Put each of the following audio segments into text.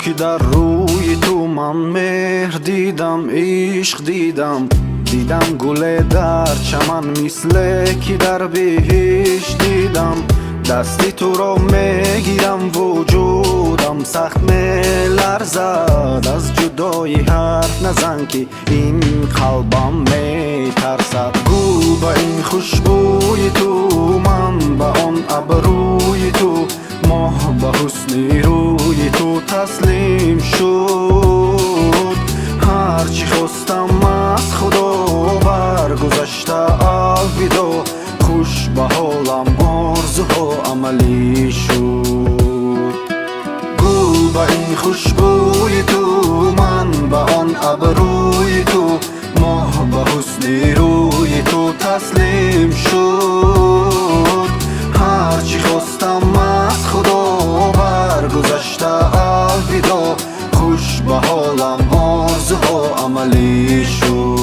که در روی تو من مهر دیدم، عشق دیدم. دیدم گل در چمن مثل که در بهشت دیدم. دستی تو را میگیرم وجودم سخت میلرزد. از جدایی حرف نزن که این قلبم میترسد. گو با این خوشبوی تو من با آن ابروی تو، ماه با حسن روی تو تسلیم شد. هرچی خواستم از خدا برگذشته الویدا، خوش به حالم آرزوها عملی شد. گو با این خوشبوی تو من با آن ابروی تو، ماه به حسن روی تو تسلیم شد. هرچی خواستم از خدا برگذشته الویدا، خوش به حالم آرزوها عملی شد.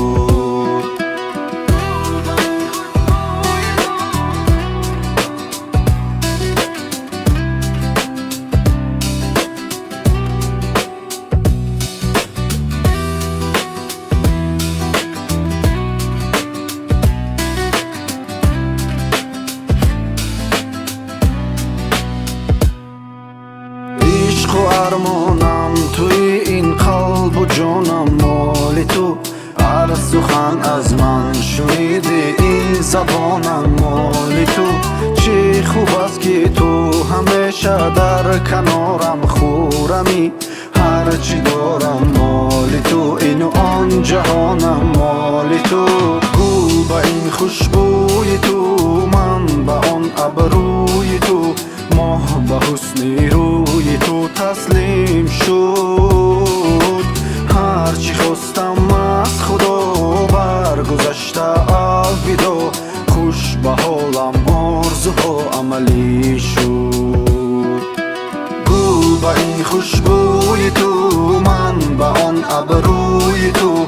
عشق و ارمانم توی این قلب و جانم مال تو. هر سخن از من شنیده این زبانم مال تو. چه خوب است که تو همیشه در کنارم خورمی. هر چی دارم مال تو، این و آن جهانم مال تو. گو با این خوشبوی تو من با آن ابروی تو، ماه با حسن روی تو تسلیم شد. هرچی خواستم از خدا برگذشته الویدا، خوش به حالم آرزوها عملی شد. گو با این خوشبوی تو من با آن ابروی تو،